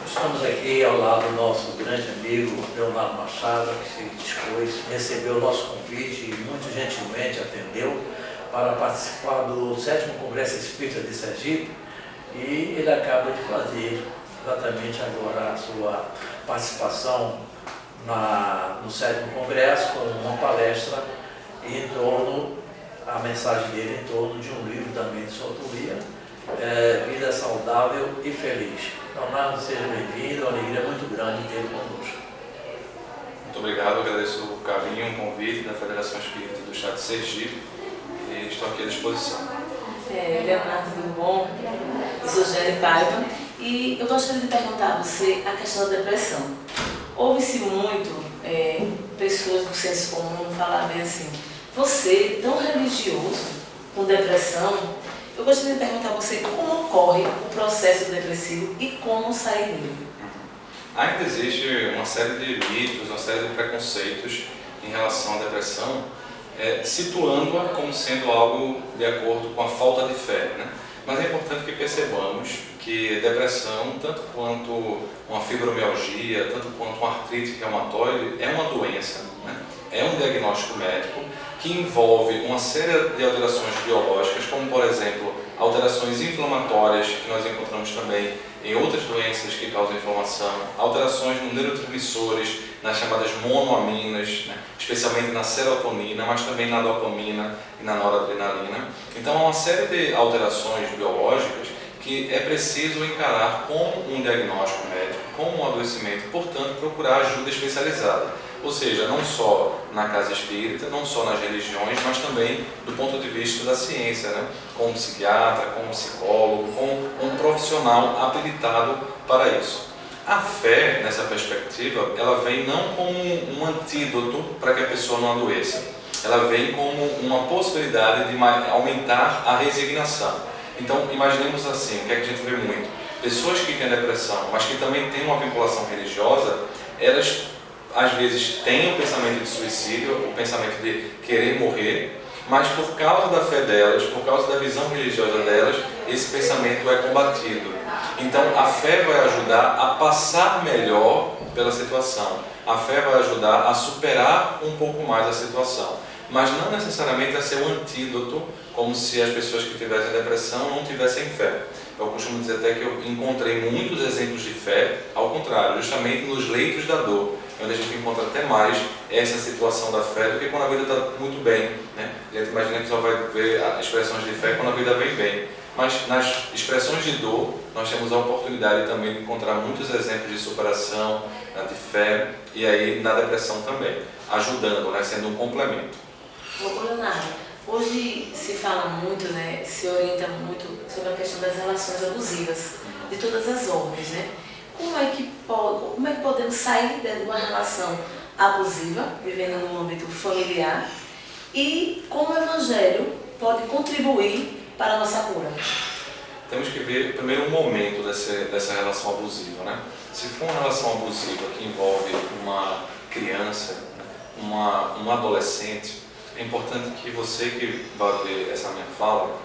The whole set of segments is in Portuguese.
Estamos aqui ao lado do nosso grande amigo Leonardo Machado, que se dispôs, recebeu o nosso convite e muito gentilmente atendeu para participar do 7º Congresso Espírita de Sergipe, e ele acaba de fazer exatamente agora a sua participação no 7º Congresso com uma palestra em torno, a mensagem dele em torno de um livro também de sua autoria, Vida Saudável e Feliz. Leonardo, seja bem-vindo, é uma alegria muito grande tê-lo conosco. Muito obrigado, agradeço o carinho, o convite da Federação Espírita do Estado de Sergipe e estou aqui à disposição. Leonardo, tudo bom? Eu sou Jane Paiva e eu gostaria de perguntar a você a questão da depressão. Ouve-se muito pessoas do senso comum falar bem assim, você tão religioso, com depressão, eu gostaria de perguntar a você como ocorre o processo depressivo e como sair dele. Ainda existe uma série de mitos, uma série de preconceitos em relação à depressão, situando-a como sendo algo de acordo com a falta de fé, né? Mas é importante que percebamos que depressão, tanto quanto uma fibromialgia, tanto quanto uma artrite reumatoide, é uma doença, né? É um diagnóstico médico que envolve uma série de alterações biológicas, como por exemplo, alterações inflamatórias, que nós encontramos também em outras doenças que causam inflamação, alterações nos neurotransmissores, nas chamadas monoaminas, né? Especialmente na serotonina, mas também na dopamina e na noradrenalina. Então há uma série de alterações biológicas que é preciso encarar como um diagnóstico médico, como um adoecimento, portanto procurar ajuda especializada. Ou seja, não só na casa espírita, não só nas religiões, mas também do ponto de vista da ciência, né? Com um psiquiatra, com um psicólogo, com um profissional habilitado para isso. A fé, nessa perspectiva, ela vem não como um antídoto para que a pessoa não adoeça. Ela vem como uma possibilidade de aumentar a resignação. Então, imaginemos assim, o que é que a gente vê muito? Pessoas que têm depressão, mas que também têm uma vinculação religiosa, elas às vezes têm o pensamento de suicídio, o pensamento de querer morrer, mas por causa da fé delas, por causa da visão religiosa delas, esse pensamento é combatido. Então a fé vai ajudar a passar melhor pela situação, a fé vai ajudar a superar um pouco mais a situação, mas não necessariamente a ser um antídoto, como se as pessoas que tivessem depressão não tivessem fé. Eu costumo dizer até que eu encontrei muitos exemplos de fé, ao contrário, justamente nos leitos da dor, onde a gente encontra até mais essa situação da fé do que quando a vida está muito bem, né? A gente imagina que só vai ver expressões de fé quando a vida vem bem. Mas nas expressões de dor, nós temos a oportunidade também de encontrar muitos exemplos de superação, de fé, e aí na depressão também, ajudando, né? Sendo um complemento. Leonardo, hoje se fala muito, né? Se orienta muito sobre a questão das relações abusivas, de todas as ordens, né? Como é que podemos sair de uma relação abusiva, vivendo no âmbito familiar, e como o Evangelho pode contribuir para a nossa cura? Temos que ver primeiro o momento dessa relação abusiva, né? Se for uma relação abusiva que envolve uma criança, um adolescente, é importante que você que vai ver essa minha fala,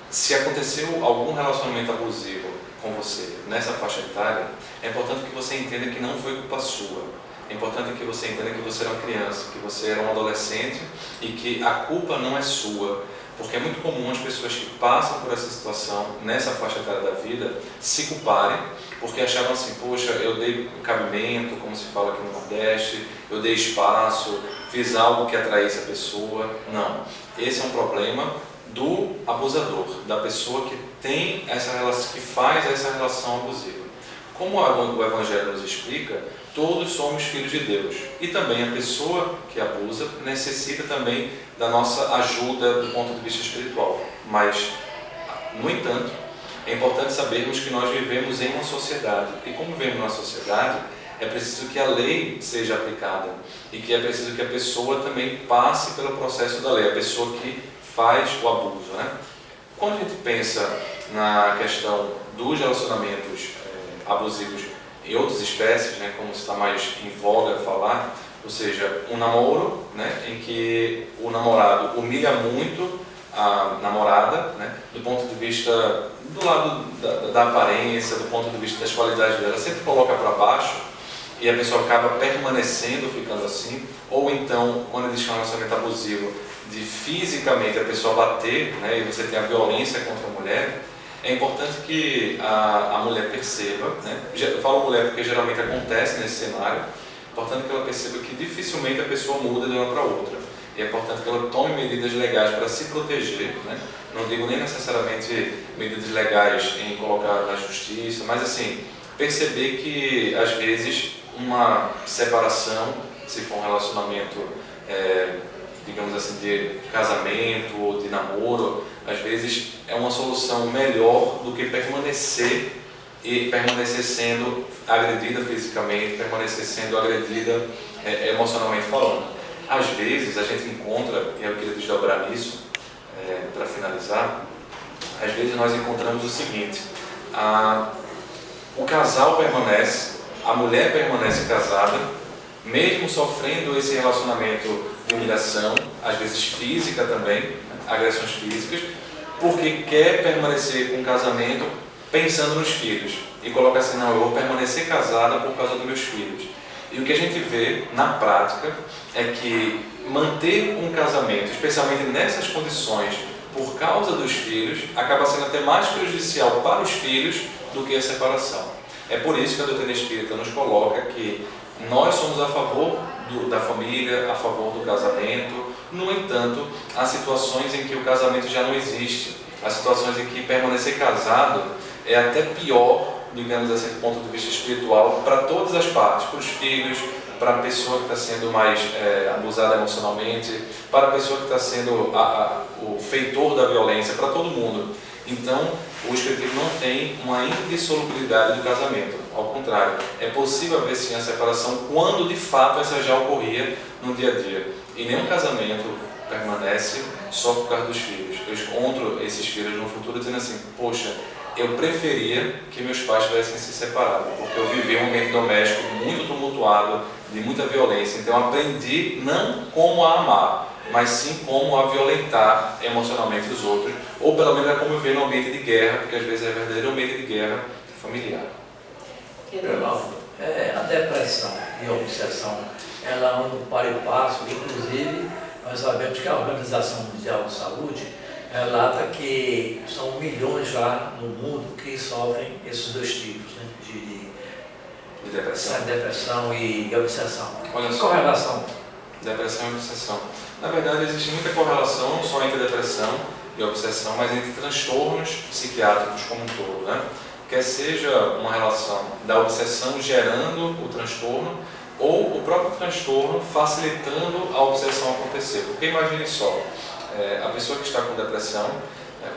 se aconteceu algum relacionamento abusivo com você nessa faixa etária, é importante que você entenda que não foi culpa sua. É importante que você entenda que você era uma criança, que você era um adolescente e que a culpa não é sua. Porque é muito comum as pessoas que passam por essa situação, nessa faixa etária da vida, se culparem, porque achavam assim, poxa, eu dei cabimento, como se fala aqui no Nordeste, eu dei espaço, fiz algo que atraísse a pessoa. Não. Esse é um problema do abusador, da pessoa que tem essa relação, que faz essa relação abusiva. Como o Evangelho nos explica, todos somos filhos de Deus. E também a pessoa que abusa necessita também da nossa ajuda do ponto de vista espiritual. Mas, no entanto, é importante sabermos que nós vivemos em uma sociedade. E como vivemos numa sociedade, é preciso que a lei seja aplicada. E que é preciso que a pessoa também passe pelo processo da lei. A pessoa que faz o abuso, né? Quando a gente pensa na questão dos relacionamentos abusivos em outras espécies, né, como está mais em voga falar, ou seja, um namoro, né, em que o namorado humilha muito a namorada, né? Do ponto de vista do lado da aparência, do ponto de vista das qualidades dela, sempre coloca para baixo e a pessoa acaba permanecendo, ficando assim. Ou então, quando existe um relacionamento abusivo, de fisicamente a pessoa bater, né? E você tem a violência contra a mulher, é importante que a mulher perceba, né? Eu falo mulher porque geralmente acontece nesse cenário, é importante que ela perceba que dificilmente a pessoa muda de uma para outra. E é importante que ela tome medidas legais para se proteger, né? Não digo nem necessariamente medidas legais em colocar na justiça, mas assim, perceber que às vezes uma separação, se for um relacionamento, digamos assim, de casamento ou de namoro, às vezes é uma solução melhor do que permanecer sendo agredida fisicamente, permanecer sendo agredida emocionalmente falando. Às vezes a gente encontra, e eu queria desdobrar nisso, para finalizar, às vezes nós encontramos o seguinte: o casal permanece, a mulher permanece casada, mesmo sofrendo esse relacionamento de humilhação, às vezes física também, né, agressões físicas, porque quer permanecer com o casamento pensando nos filhos, e coloca assim: não, eu vou permanecer casada por causa dos meus filhos. E o que a gente vê na prática é que manter um casamento, especialmente nessas condições, por causa dos filhos, acaba sendo até mais prejudicial para os filhos do que a separação. É por isso que a doutrina espírita nos coloca que nós somos a favor da família, a favor do casamento. No entanto, há situações em que o casamento já não existe, há situações em que permanecer casado é até pior, digamos assim, do ponto de vista espiritual, para todas as partes, para os filhos, para a pessoa que está sendo mais abusada emocionalmente, para a pessoa que está sendo o feitor da violência, para todo mundo. Então, o Espiritismo não tem uma indissolubilidade do casamento. Ao contrário, é possível haver sim a separação quando de fato essa já ocorria no dia a dia. E nenhum casamento permanece só por causa dos filhos. Eu encontro esses filhos no futuro dizendo assim: poxa, eu preferia que meus pais tivessem se separado, porque eu vivi um ambiente doméstico muito tumultuado, de muita violência. Então eu aprendi não como a amar, mas sim como a violentar emocionalmente os outros, ou pelo menos a como viver num ambiente de guerra, porque às vezes é verdadeiro ambiente de guerra familiar. A depressão e a obsessão, ela andam para e passo. Inclusive, nós sabemos que a Organização Mundial de Saúde relata que são milhões já no mundo que sofrem esses dois tipos, né, de depressão e obsessão. Olha só, correlação. Depressão e obsessão. Na verdade, existe muita correlação, não só entre depressão e obsessão, mas entre transtornos psiquiátricos como um todo, né? Quer seja uma relação da obsessão gerando o transtorno, ou o próprio transtorno facilitando a obsessão acontecer. Porque imagine só, a pessoa que está com depressão,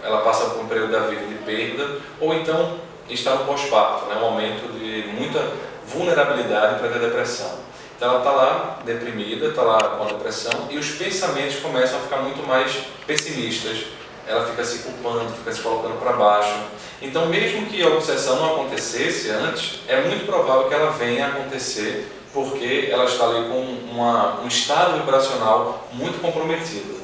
ela passa por um período da vida de perda, ou então está no pós-parto, né, um momento de muita vulnerabilidade para a depressão. Então ela está lá deprimida, está lá com a depressão, e os pensamentos começam a ficar muito mais pessimistas. Ela fica se culpando, fica se colocando para baixo. Então, mesmo que a obsessão não acontecesse antes, é muito provável que ela venha a acontecer, porque ela está ali com um estado vibracional muito comprometido.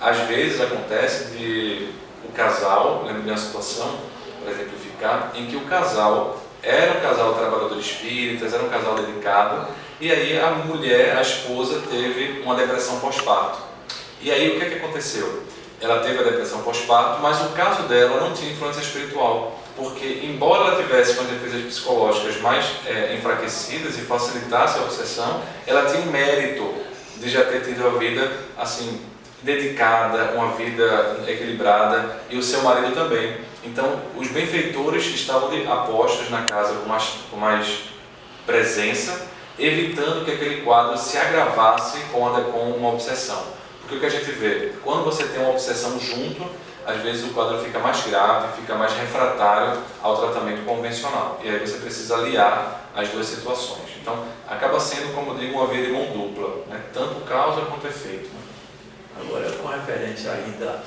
Às vezes acontece de o casal, lembro de uma situação, para exemplificar, em que o casal era um casal de trabalhadores espíritas, era um casal dedicado, e aí a mulher, a esposa, teve uma depressão pós-parto. E aí o que aconteceu? Ela teve a depressão pós-parto, mas o caso dela não tinha influência espiritual, porque embora ela tivesse com as defesas psicológicas mais enfraquecidas e facilitasse a obsessão, ela tinha o mérito de já ter tido a vida assim dedicada, uma vida equilibrada, e o seu marido também. Então, os benfeitores estavam apostos na casa com mais presença, evitando que aquele quadro se agravasse com uma obsessão. Porque o que a gente vê, quando você tem uma obsessão junto, às vezes o quadro fica mais grave, fica mais refratário ao tratamento convencional. E aí você precisa aliar as duas situações. Então, acaba sendo, como eu digo, uma via de mão dupla, né? Tanto causa quanto efeito. Agora, com referência ainda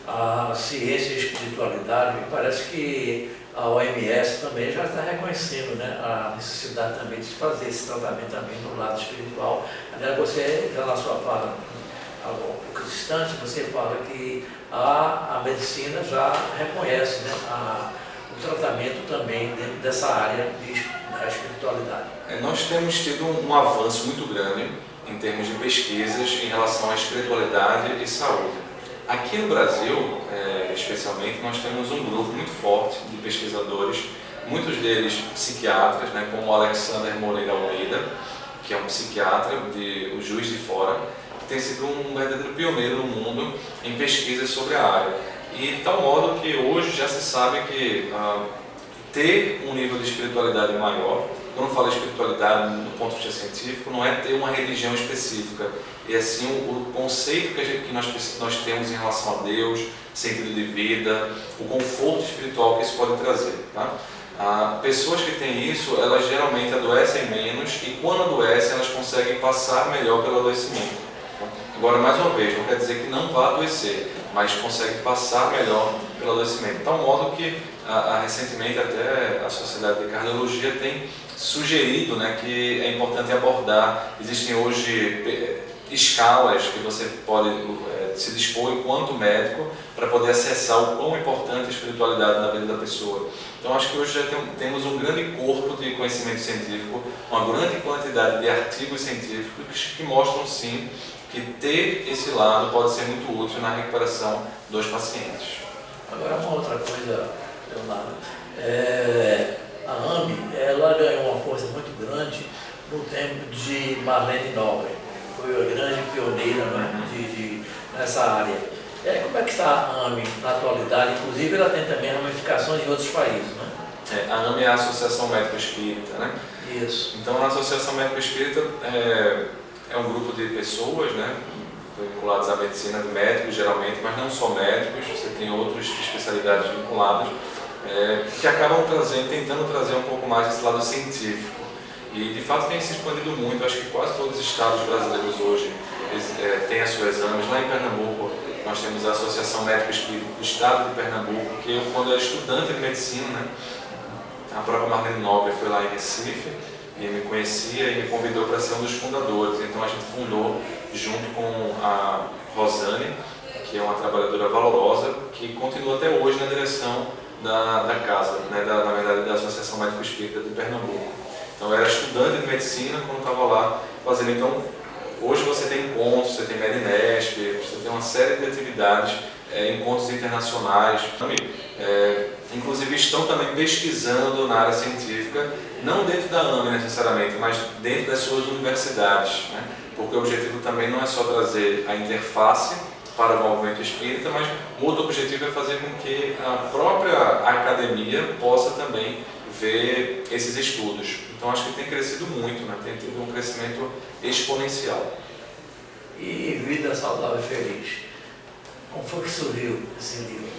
à ciência e espiritualidade, me parece que a OMS também já está reconhecendo, né, a necessidade também de fazer esse tratamento também no lado espiritual. Aliás, você, já na sua fala, pouco distante, você fala que a medicina já reconhece, né, o tratamento também dentro dessa área da espiritualidade. Nós temos tido um avanço muito grande em termos de pesquisas em relação à espiritualidade e saúde. Aqui no Brasil, especialmente, nós temos um grupo muito forte de pesquisadores, muitos deles psiquiatras, né, como o Alexander Moreira Almeida, que é um psiquiatra o Juiz de Fora, que tem sido um verdadeiro pioneiro no mundo em pesquisas sobre a área. E de tal modo que hoje já se sabe que ter um nível de espiritualidade maior, quando eu falo espiritualidade do ponto de vista científico, não é ter uma religião específica, é assim o conceito que nós temos em relação a Deus, sentido de vida, o conforto espiritual que isso pode trazer. Tá? Pessoas que têm isso, elas geralmente adoecem menos e quando adoecem elas conseguem passar melhor pelo adoecimento. Agora, mais uma vez, não quer dizer que não vá adoecer, mas consegue passar melhor pelo adoecimento. De tal modo que, recentemente, até a Sociedade de Cardiologia tem sugerido, né, que é importante abordar. Existem hoje escalas que você pode se dispor enquanto médico para poder acessar o quão importante é a espiritualidade na vida da pessoa. Então, acho que hoje já temos um grande corpo de conhecimento científico, uma grande quantidade de artigos científicos que mostram, sim, que ter esse lado pode ser muito útil na recuperação dos pacientes. Agora, uma outra coisa, Leonardo, a AME, ela ganhou uma força muito grande no tempo de Marlene Nobre, foi a grande pioneira, né, nessa área. Como é que está a AME na atualidade? Inclusive, ela tem também ramificações em outros países, né? A AME é a Associação Médico Espírita, né? Isso. Então, na Associação Médico Espírita é um grupo de pessoas, né, vinculadas à medicina, de médicos geralmente, mas não só médicos, você tem outras especialidades vinculadas, que acabam tentando trazer um pouco mais esse lado científico. E de fato tem se expandido muito, acho que quase todos os estados brasileiros hoje têm as suas AMEs. Lá em Pernambuco nós temos a Associação Médico Espírita do Estado de Pernambuco, que eu, quando era estudante de medicina, né, a própria Marlene Nobre foi lá em Recife, e me conhecia e me convidou para ser um dos fundadores. Então a gente fundou junto com a Rosane, que é uma trabalhadora valorosa, que continua até hoje na direção da casa, né, na verdade da Associação Médico Espírita de Pernambuco. Então eu era estudante de medicina quando estava lá fazendo. Então hoje você tem encontros, você tem Medinesp, você tem uma série de atividades, encontros internacionais. Inclusive estão também pesquisando na área científica, não dentro da AME necessariamente, mas dentro das suas universidades, né? Porque o objetivo também não é só trazer a interface para o movimento espírita, mas o outro objetivo é fazer com que a própria academia possa também ver esses estudos. Então acho que tem crescido muito, né? Tem tido um crescimento exponencial. E Vida Saudável e Feliz, como foi que surgiu esse livro?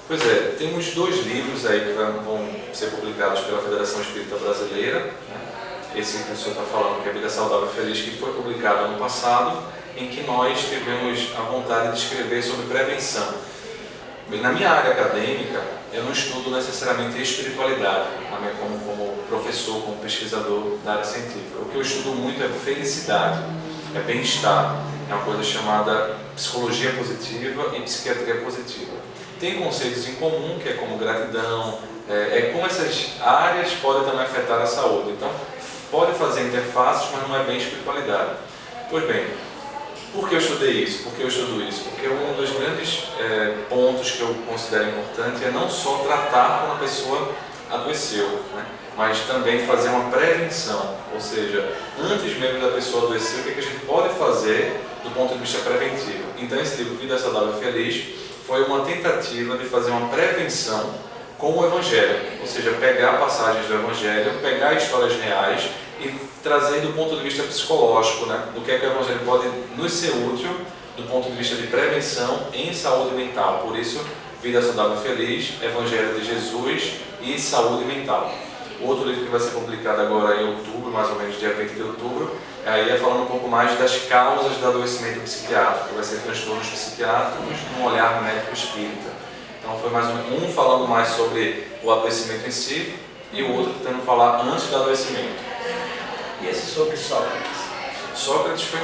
Pois é, temos 2 livros aí que vão ser publicados pela Federação Espírita Brasileira, né? Esse que o senhor está falando, que é Vida Saudável e Feliz, que foi publicado ano passado, em que nós tivemos a vontade de escrever sobre prevenção. Na minha área acadêmica, eu não estudo necessariamente espiritualidade, como professor, como pesquisador da área científica. O que eu estudo muito é felicidade, é bem-estar, é uma coisa chamada psicologia positiva e psiquiatria positiva. Tem conceitos em comum, que é como gratidão, como essas áreas podem também afetar a saúde. Então, pode fazer interfaces, mas não é bem espiritualidade. Pois bem, por que eu estudei isso? Por que eu estudo isso? Porque um dos grandes pontos que eu considero importante é não só tratar quando a pessoa adoeceu, né? Mas também fazer uma prevenção, ou seja, antes mesmo da pessoa adoecer, o que a gente pode fazer do ponto de vista preventivo. Então esse livro, Vida Saudável e Feliz, foi uma tentativa de fazer uma prevenção com o Evangelho, ou seja, pegar passagens do Evangelho, pegar histórias reais e trazer do ponto de vista psicológico, né, do que é que o Evangelho pode nos ser útil do ponto de vista de prevenção em saúde mental. Por isso, Vida Saudável e Feliz, Evangelho de Jesus e Saúde Mental. Outro livro que vai ser publicado agora em outubro, mais ou menos dia 20 de outubro, aí é falando um pouco mais das causas do adoecimento psiquiátrico, que vai ser transtornos psiquiátricos num olhar médico espírita. Então foi mais um falando mais sobre o adoecimento em si e o outro tentando falar antes do adoecimento. E esse sobre Sócrates? Sócrates foi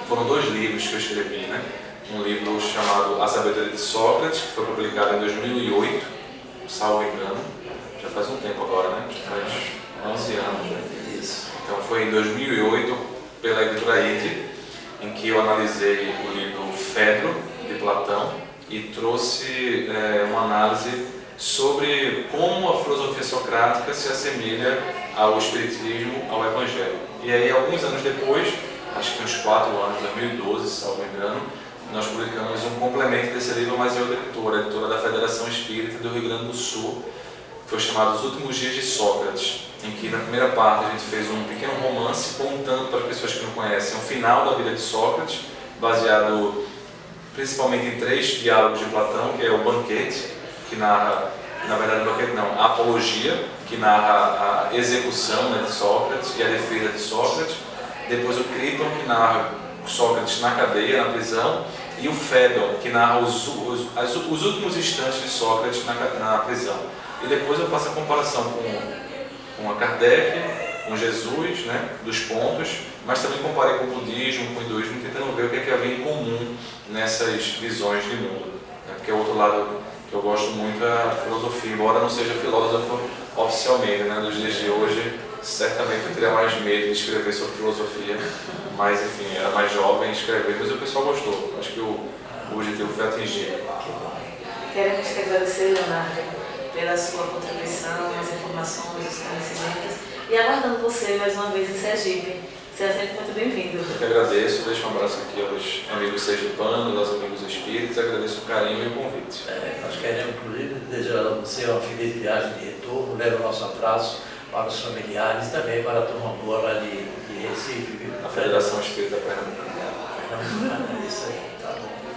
foram 2 livros que eu escrevi, né? Um livro chamado A Sabedoria de Sócrates, que foi publicado em 2008, salvo engano, já faz um tempo agora, né? Já faz 11 anos. Né? Isso. Então foi em 2008, pela editora ID, em que eu analisei o livro Fedro, de Platão, e trouxe uma análise sobre como a filosofia socrática se assemelha ao espiritismo, ao evangelho. E aí, alguns anos depois, acho que uns 4 anos, 2012, salvo engano, nós publicamos um complemento desse livro, mas em outra editora, a editora da Federação Espírita do Rio Grande do Sul, que foi chamado Os Últimos Dias de Sócrates, em que na primeira parte a gente fez um pequeno romance contando para as pessoas que não conhecem o final da vida de Sócrates, baseado principalmente em 3 diálogos de Platão, que é o Banquete, que narra, na verdade o Banquete não, a Apologia, que narra a execução, né, de Sócrates e a defesa de Sócrates, depois o Criton, que narra Sócrates na cadeia, na prisão, e o Fédon, que narra os últimos instantes de Sócrates na prisão. E depois eu faço a comparação com a Kardec, com Jesus, né, dos pontos, mas também comparei com o budismo, com o hinduísmo, tentando ver o que é que havia em comum nessas visões de mundo. Né, porque o outro lado que eu gosto muito é a filosofia, embora não seja filósofo oficialmente, né, nos dias de hoje, certamente eu teria mais medo de escrever sobre filosofia, mas enfim, era mais jovem escrever, mas o pessoal gostou. Acho que o objetivo foi atingido. Queremos te agradecer, Leonardo, pela sua contribuição, as informações, os conhecimentos, e aguardando você mais uma vez em Sergipe. Seja sempre muito bem-vindo. Eu que agradeço, deixo um abraço aqui aos amigos sergipanos, aos amigos espíritas, agradeço o carinho e o convite. Nós queremos, inclusive, desejar a você uma feliz viagem de retorno, leva o nosso abraço para os familiares e também para a turma boa lá de Recife, viu? A Federação Espírita Pernambucana. Pernambucana, isso aí, tá bom.